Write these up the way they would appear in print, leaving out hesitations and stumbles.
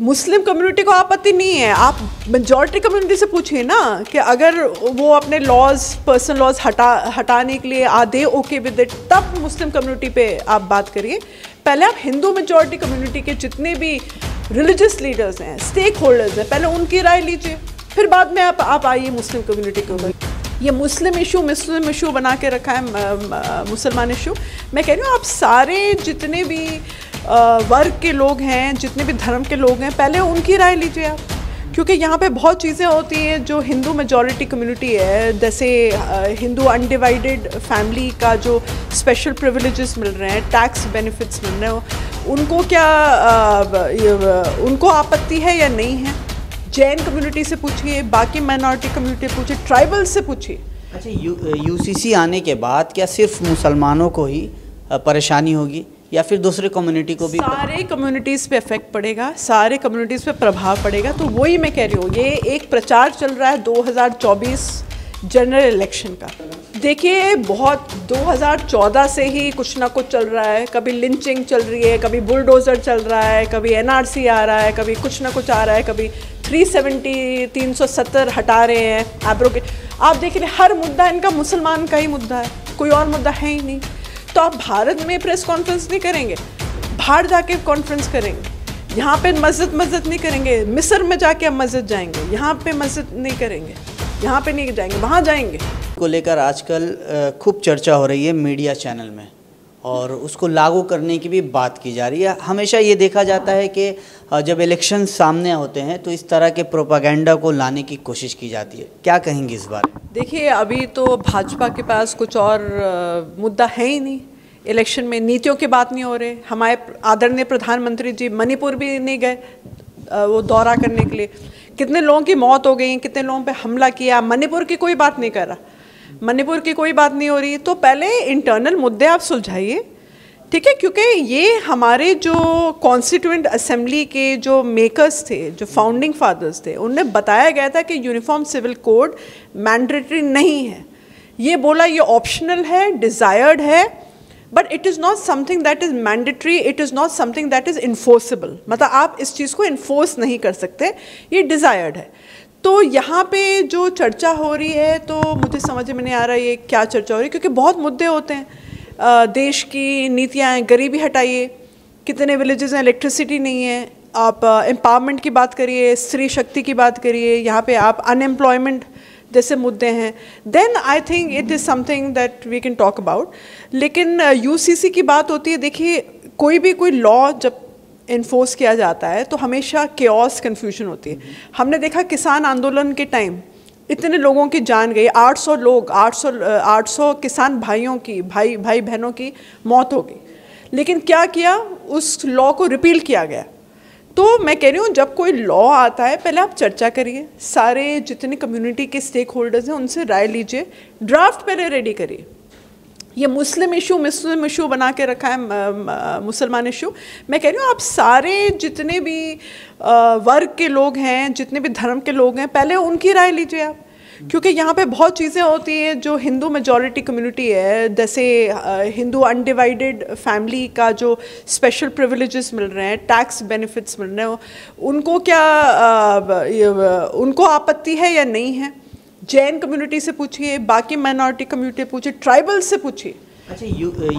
Muslim community को आपत्ति नहीं है, आप मेजॉरिटी कम्युनिटी से पूछिए ना कि अगर वो अपने लॉज, पर्सनल लॉज हटाने के लिए आधे ओके विद इट, तब मुस्लिम कम्युनिटी पे आप बात करिए। पहले आप हिंदू मेजॉरिटी कम्युनिटी के जितने भी रिलीजियस लीडर्स हैं, स्टेक होल्डर्स हैं, पहले उनकी राय लीजिए, फिर बाद में आप आइए मुस्लिम कम्युनिटी के ऊपर। ये मुस्लिम इशू बना के रखा है, मुसलमान इशू। मैं कह रही हूँ आप सारे जितने भी वर्ग के लोग हैं, जितने भी धर्म के लोग हैं, पहले उनकी राय लीजिए आप, क्योंकि यहाँ पे बहुत चीज़ें होती हैं जो हिंदू मेजॉरिटी कम्युनिटी है, जैसे हिंदू अनडिवाइडेड फैमिली का जो स्पेशल प्रिविलेजेस मिल रहे हैं, टैक्स बेनिफिट्स मिल रहे हैं, उनको क्या उनको आपत्ति है या नहीं है। जैन कम्युनिटी से पूछिए, बाकी माइनॉरिटी कम्युनिटी पूछिए, ट्राइबल से पूछिए। अच्छा, यूसीसी आने के बाद क्या सिर्फ मुसलमानों को ही परेशानी होगी या फिर दूसरे कम्युनिटी को भी? सारे कम्युनिटीज़ पे इफेक्ट पड़ेगा, सारे कम्युनिटीज़ पे प्रभाव पड़ेगा। तो वही मैं कह रही हूँ, ये एक प्रचार चल रहा है 2024 जनरल इलेक्शन का। देखिए, बहुत 2014 से ही कुछ ना कुछ चल रहा है, कभी लिंचिंग चल रही है, कभी बुलडोज़र चल रहा है, कभी एनआरसी आ रहा है, कभी कुछ ना कुछ आ रहा है, कभी 370 हटा रहे हैं एब्रोगेट। आप देखिए, हर मुद्दा इनका मुसलमान का ही मुद्दा है, कोई और मुद्दा है ही नहीं। तो आप भारत में प्रेस कॉन्फ्रेंस नहीं करेंगे, बाहर जाके कॉन्फ्रेंस करेंगे। यहाँ पे मस्जिद नहीं करेंगे, मिस्र में जाके हम मस्जिद जाएंगे, यहाँ पे मस्जिद नहीं करेंगे, यहाँ पे नहीं जाएंगे, वहाँ जाएंगे। को लेकर आजकल खूब चर्चा हो रही है मीडिया चैनल में, और उसको लागू करने की भी बात की जा रही है। हमेशा ये देखा जाता है कि जब इलेक्शन सामने होते हैं तो इस तरह के प्रोपागेंडा को लाने की कोशिश की जाती है। क्या कहेंगे इस बारे में? देखिए, अभी तो भाजपा के पास कुछ और मुद्दा है ही नहीं। इलेक्शन में नीतियों की बात नहीं हो रही। हमारे आदरणीय प्रधानमंत्री जी मणिपुर भी नहीं गए वो दौरा करने के लिए। कितने लोगों की मौत हो गई, कितने लोगों पे हमला किया, मणिपुर की कोई बात नहीं कर रहा, मणिपुर की कोई बात नहीं हो रही। तो पहले इंटरनल मुद्दे आप सुलझाइए, ठीक है, क्योंकि ये हमारे जो कॉन्स्टिट्यूएंट असेंबली के जो मेकर्स थे, जो फाउंडिंग फादर्स थे, उन्हें बताया गया था कि यूनिफॉर्म सिविल कोड मैंडेटरी नहीं है। ये बोला ये ऑप्शनल है, डिज़ायर्ड है, but it is not something that is mandatory, it is not something that is enforceable. मतलब आप इस चीज़ को इन्फोर्स नहीं कर सकते, ये डिज़ायर्ड है। तो यहाँ पे जो चर्चा हो रही है, तो मुझे समझ में नहीं आ रहा ये क्या चर्चा हो रही है, क्योंकि बहुत मुद्दे होते हैं। देश की नीतियाँ हैं, गरीबी हटाइए, कितने विलेजेस हैं इलेक्ट्रिसिटी नहीं है, आप एम्पावरमेंट की बात करिए, स्त्री शक्ति की बात करिए, यहाँ पे आप अनएम्प्लॉयमेंट जैसे मुद्दे हैं, then I think it is something that we can talk about. लेकिन यूसीसी की बात होती है, देखिए कोई लॉ जब इन्फोर्स किया जाता है तो हमेशा केओस कन्फ्यूजन होती है। हमने देखा किसान आंदोलन के टाइम इतने लोगों की जान गई, 800 लोग, 800 किसान भाइयों की भाई बहनों की मौत हो गई। लेकिन क्या किया, उस लॉ को रिपील किया गया। तो मैं कह रही हूँ, जब कोई लॉ आता है पहले आप चर्चा करिए, सारे जितने कम्युनिटी के स्टेक होल्डर्स हैं उनसे राय लीजिए, ड्राफ्ट पहले रेडी करिए। ये मुस्लिम इशू बना के रखा है, मुसलमान इशू। मैं कह रही हूँ आप सारे जितने भी वर्ग के लोग हैं, जितने भी धर्म के लोग हैं, पहले उनकी राय लीजिए आप, क्योंकि यहाँ पे बहुत चीज़ें होती हैं जो हिंदू मेजॉरिटी कम्युनिटी है, जैसे हिंदू अनडिवाइडेड फैमिली का जो स्पेशल प्रिविलेजेस मिल रहे हैं, टैक्स बेनिफिट्स मिल रहे हैं, उनको क्या उनको आपत्ति है या नहीं है। जैन कम्युनिटी से पूछिए, बाकी माइनॉरिटी कम्युनिटी पूछिए, ट्राइबल से पूछिए। अच्छा,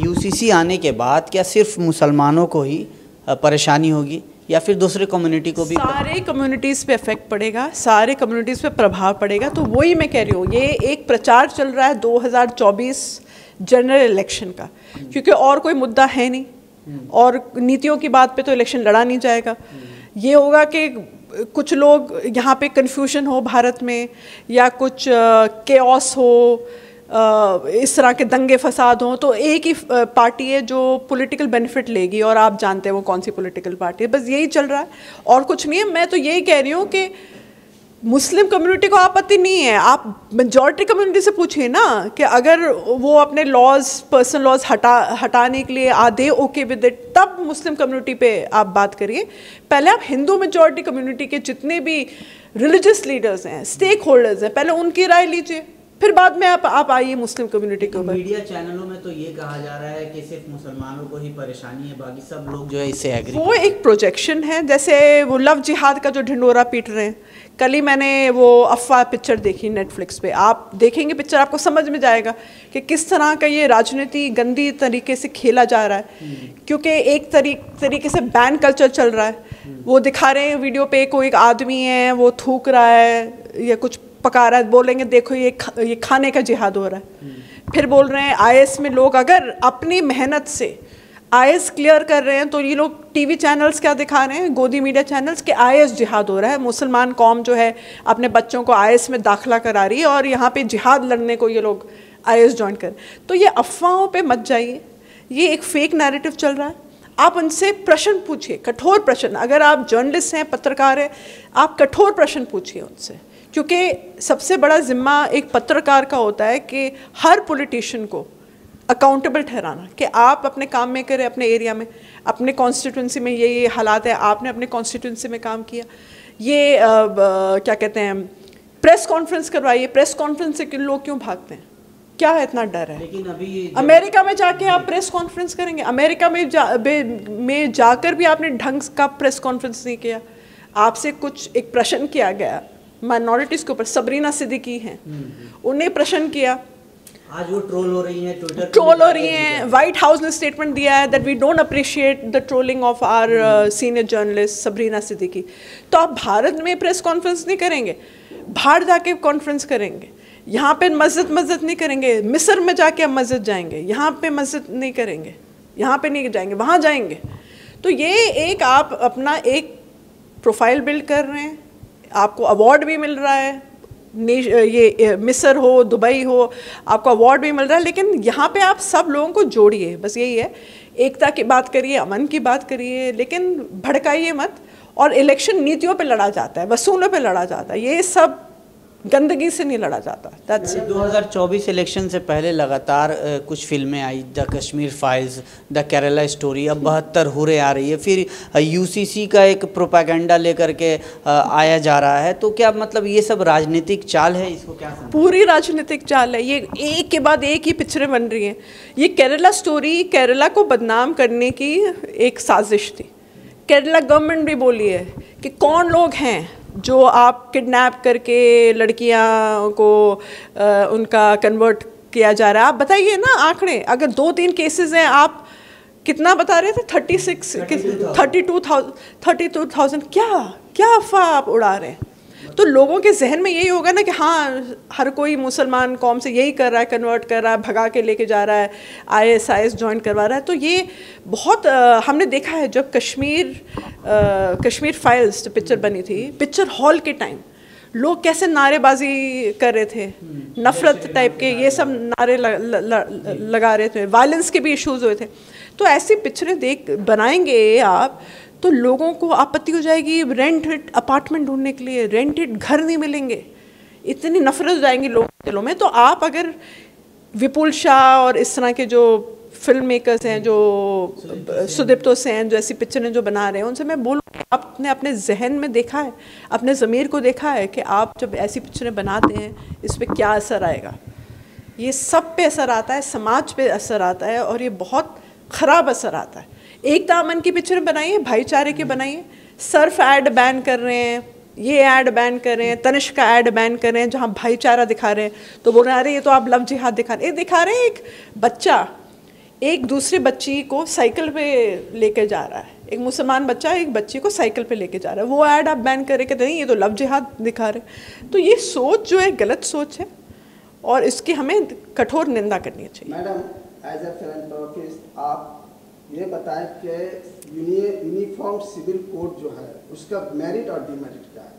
यूसीसी आने के बाद क्या सिर्फ मुसलमानों को ही परेशानी होगी या फिर दूसरे कम्युनिटी को भी? सारे कम्युनिटीज़ पे इफेक्ट पड़ेगा, सारे कम्युनिटीज़ पे प्रभाव पड़ेगा। तो वही मैं कह रही हूँ, ये एक प्रचार चल रहा है 2024 जनरल इलेक्शन का, क्योंकि और कोई मुद्दा है नहीं, और नीतियों की बात पे तो इलेक्शन लड़ा नहीं जाएगा। ये होगा कि कुछ लोग यहाँ पे कन्फ्यूजन हो भारत में, या कुछ केओस हो, इस तरह के दंगे फसाद हों, तो एक ही पार्टी है जो पॉलिटिकल बेनिफिट लेगी, और आप जानते हैं वो कौन सी पॉलिटिकल पार्टी है। बस यही चल रहा है और कुछ नहीं है। मैं तो यही कह रही हूँ कि मुस्लिम कम्युनिटी को आपत्ति नहीं है, आप मेजॉरिटी कम्युनिटी से पूछिए ना कि अगर वो अपने लॉज, पर्सनल लॉज हटाने के लिए आधे ओके विद इट, तब मुस्लिम कम्युनिटी पे आप बात करिए। पहले आप हिंदू मेजॉरिटी कम्युनिटी के जितने भी रिलीजियस लीडर्स हैं, स्टेक होल्डर्स हैं, पहले उनकी राय लीजिए, फिर बाद में आप आइए मुस्लिम कम्युनिटी के ऊपर। मीडिया चैनलों में तो ये कहा जा रहा है कि सिर्फ मुसलमानों को ही परेशानी है, बाकी सब लोग जो है इससे एग्री। वो एक प्रोजेक्शन है, जैसे वो लव जिहाद का जो ढिंडोरा पीट रहे हैं। कल ही मैंने वो अफवाह पिक्चर देखी नेटफ्लिक्स पे, आप देखेंगे पिक्चर आपको समझ में जाएगा कि किस तरह का ये राजनीति गंदी तरीके से खेला जा रहा है, क्योंकि एक तरीके से बैन कल्चर चल रहा है। वो दिखा रहे हैं वीडियो पे, कोई एक आदमी है वो थूक रहा है या कुछ पका रहा है, बोलेंगे देखो ये खाने का जिहाद हो रहा है। फिर बोल रहे हैं आईएएस में लोग अगर अपनी मेहनत से आईएएस क्लियर कर रहे हैं तो ये लोग टीवी चैनल्स क्या दिखा रहे हैं, गोदी मीडिया चैनल्स, के आईएएस जिहाद हो रहा है। मुसलमान कौम जो है अपने बच्चों को आईएएस में दाखिला करा रही है और यहाँ पे जिहाद लड़ने को ये लोग आईएएस ज्वाइन कर। तो ये अफवाहों पे मत जाइए, ये एक फेक नैरेटिव चल रहा है। आप उनसे प्रश्न पूछिए, कठोर प्रश्न। अगर आप जर्नलिस्ट हैं, पत्रकार हैं, आप कठोर प्रश्न पूछिए उनसे, क्योंकि सबसे बड़ा जिम्मा एक पत्रकार का होता है कि हर पॉलिटिशियन को अकाउंटेबल ठहराना कि आप अपने काम में करें, अपने एरिया में, अपने कॉन्स्टिट्यूंसी में ये हालात है, आपने अपने कॉन्स्टिट्यूंसी में काम किया। ये क्या कहते हैं, प्रेस कॉन्फ्रेंस करवाइए। प्रेस कॉन्फ्रेंस से लोग क्यों भागते हैं, क्या है इतना डर है? लेकिन अभी अमेरिका में जाके आप प्रेस कॉन्फ्रेंस करेंगे, अमेरिका में जाकर भी आपने ढंग का प्रेस कॉन्फ्रेंस नहीं किया। आपसे कुछ एक प्रश्न किया गया माइनॉरिटीज़ के ऊपर, सबरीना सिद्दीकी हैं, उन्हें प्रश्न किया, आज वो ट्रोल हो रही हैं, ट्विटर ट्रोल हो रही हैं। व्हाइट हाउस ने स्टेटमेंट दिया है that we don't appreciate the trolling of our senior journalist Sabrina Siddiqui. तो आप भारत में प्रेस कॉन्फ्रेंस नहीं करेंगे, बाहर जाके कॉन्फ्रेंस करेंगे। यहाँ पे मस्जिद नहीं करेंगे, मिस्र में जाके आप मस्जिद जाएंगे, यहाँ पे मस्जिद नहीं करेंगे, यहाँ पे नहीं जाएंगे, वहाँ जाएंगे। तो ये एक आप अपना एक प्रोफाइल बिल्ड कर रहे हैं, आपको अवार्ड भी मिल रहा है, ये मिस्र हो, दुबई हो, आपको अवार्ड भी मिल रहा है। लेकिन यहाँ पे आप सब लोगों को जोड़िए, बस यही है, एकता की बात करिए, अमन की बात करिए, लेकिन भड़काइए मत। और इलेक्शन नीतियों पे लड़ा जाता है, वसूलों पे लड़ा जाता है, ये सब गंदगी से नहीं लड़ा जाता। 2024 इलेक्शन से पहले लगातार कुछ फिल्में आई, the Kashmir files, the Kerala story, अब 72 हुर्रे आ रही है, फिर यूसीसी का एक प्रोपेगेंडा लेकर के आया जा रहा है। तो क्या मतलब ये सब राजनीतिक चाल है, इसको क्या समझ? पूरी राजनीतिक चाल है, ये एक के बाद एक ही पिक्चरें बन रही हैं। ये केरला स्टोरी केरला को बदनाम करने की एक साजिश थी। केरला गवर्नमेंट भी बोली है कि कौन लोग हैं जो आप किडनैप करके लड़कियां को उनका कन्वर्ट किया जा रहा है। आप बताइए ना आंकड़े, अगर 2-3 केसेस हैं, आप कितना बता रहे थे, 32,000, क्या अफवाह आप उड़ा रहे हैं? तो लोगों के जहन में यही होगा ना कि हाँ, हर कोई मुसलमान कौम से यही कर रहा है, कन्वर्ट कर रहा है, भगा के लेके जा रहा है, ISIS ज्वाइन करवा रहा है। तो ये बहुत हमने देखा है, जब कश्मीर फाइल्स जो पिक्चर बनी थी, पिक्चर हॉल के टाइम लोग कैसे नारेबाजी कर रहे थे, नफरत टाइप के ये सब नारे लगा रहे थे, वायलेंस के भी इश्यूज हुए थे। तो ऐसी पिक्चरें बनाएंगे आप तो लोगों को आपत्ति हो जाएगी, रेंटेड अपार्टमेंट ढूंढने के लिए रेंटेड घर नहीं मिलेंगे, इतनी नफरत हो जाएंगी लोगों के दिलों में। तो आप अगर विपुल शाह और इस तरह के जो फिल्म मेकर्स हैं, जो सुदीप्तो सेन जो ऐसी पिक्चरें जो बना रहे हैं, उनसे मैं बोलूँ, आपने अपने जहन में देखा है, अपने ज़मीर को देखा है कि आप जब ऐसी पिक्चरें बनाते हैं इस पर क्या असर आएगा? ये सब पे असर आता है, समाज पे असर आता है, और ये बहुत ख़राब असर आता है। एकता अमन की पिक्चरें बनाइए, भाईचारे की बनाइए। सर्फ ऐड बैन कर रहे हैं, ये ऐड बैन कर रहे हैं, तनिष्क का ऐड बैन कर रहे हैं जहाँ भाईचारा दिखा रहे हैं, तो बोल रहे हैं अरे ये तो आप लव जिहाद दिखा रहे हैं। दिखा रहे हैं एक बच्चा एक दूसरे बच्ची को साइकिल पे लेके जा रहा है, एक मुसलमान बच्चा एक बच्ची को साइकिल पे लेके जा रहा है, वो ऐड आप बैन करे कि नहीं ये तो लव जिहाद दिखा रहे। तो ये सोच जो है गलत सोच है और इसकी हमें कठोर निंदा करनी चाहिए। मैडम, एज ए फिलैंथ्रोपिस्ट आप ये बताएं कि यूनिफॉर्म सिविल कोड जो है उसका मेरिट और डिमेरिट क्या है?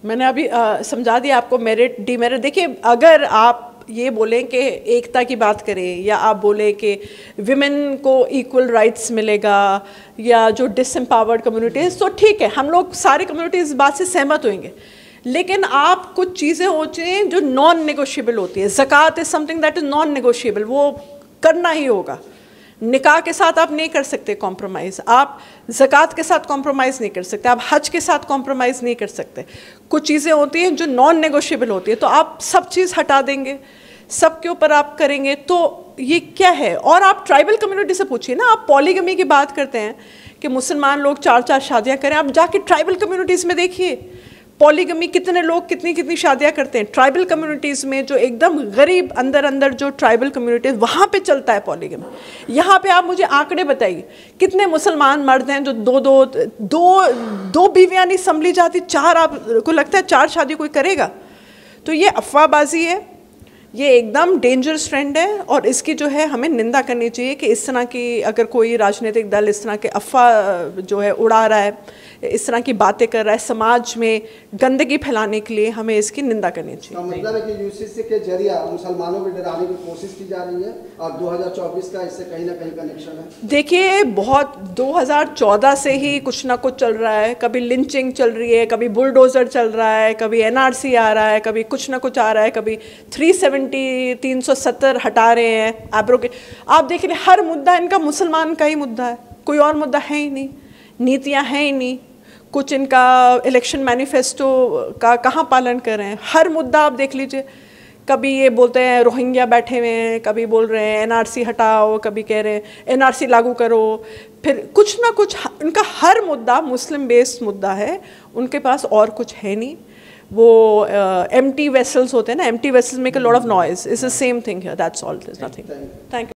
मैंने अभी समझा दिया आपको, मेरिट डिमेरिट। देखिए, अगर आप ये बोलें कि एकता की बात करें, या आप बोले कि विमेन को इक्वल राइट्स मिलेगा, या जो डिसएम्पावर्ड कम्युनिटीज़, तो ठीक है, हम लोग सारी कम्युनिटीज़ इस बात से सहमत होंगे। लेकिन आप कुछ चीज़ें होती हैं जो नॉन नेगोशिएबल होती है। ज़कात is something that is non negotiable, वो करना ही होगा। निकाह के साथ आप नहीं कर सकते कॉम्प्रोमाइज़, आप ज़कात के साथ कॉम्प्रोमाइज़ नहीं कर सकते, आप हज के साथ कॉम्प्रोमाइज़ नहीं कर सकते। कुछ चीज़ें होती हैं जो नॉन नेगोशिएबल होती है, तो आप सब चीज़ हटा देंगे। सबके ऊपर आप करेंगे तो ये क्या है। और आप ट्राइबल कम्युनिटी से पूछिए ना, आप पॉलीगमी की बात करते हैं कि मुसलमान लोग 4-4 शादियां करें, आप जाके ट्राइबल कम्युनिटीज़ में देखिए पॉलीगमी कितने लोग कितनी कितनी शादियां करते हैं। ट्राइबल कम्युनिटीज़ में जो एकदम गरीब अंदर अंदर जो ट्राइबल कम्युनिटीज़ वहाँ पे चलता है पॉलीगमी। यहाँ पे आप मुझे आंकड़े बताइए कितने मुसलमान मर्द हैं जो दो बीवियाँ नहीं संभली जाती, 4, आपको लगता है 4 शादी कोई करेगा? तो ये अफवाहबाजी है, ये एकदम डेंजरस ट्रेंड है और इसकी जो है हमें निंदा करनी चाहिए कि इस तरह की अगर कोई राजनीतिक दल इस तरह के अफवाह जो है उड़ा रहा है, इस तरह की बातें कर रहा है, समाज में गंदगी फैलाने के लिए हमें इसकी निंदा करनी चाहिए। मतलब है कि यूसीसी के जरिए मुसलमानों को डराने की कोशिश की जा रही है और 2024 का इससे कहीं ना कहीं कनेक्शन है। देखिए बहुत 2014 से ही कुछ ना कुछ चल रहा है, कभी लिंचिंग चल रही है, कभी बुलडोजर चल रहा है, कभी एनआरसी आ रहा है, कभी कुछ ना कुछ आ रहा है, कभी 370 हटा रहे हैं एब्रो के। आप देख रहे हर मुद्दा इनका मुसलमान का ही मुद्दा है, कोई और मुद्दा है ही नहीं, नीतियाँ हैं ही नहीं, कुछ इनका इलेक्शन मैनिफेस्टो का कहाँ पालन कर रहे हैं। हर मुद्दा आप देख लीजिए, कभी ये बोलते हैं रोहिंग्या बैठे हुए हैं, कभी बोल रहे हैं एनआरसी हटाओ, कभी कह रहे हैं एनआरसी लागू करो, फिर कुछ ना कुछ इनका हर मुद्दा मुस्लिम बेस्ड मुद्दा है, उनके पास और कुछ है नहीं। वो empty vessels होते हैं ना, empty vessels make a lot of noise. It's the same thing here. That's all. There's nothing. Thank you.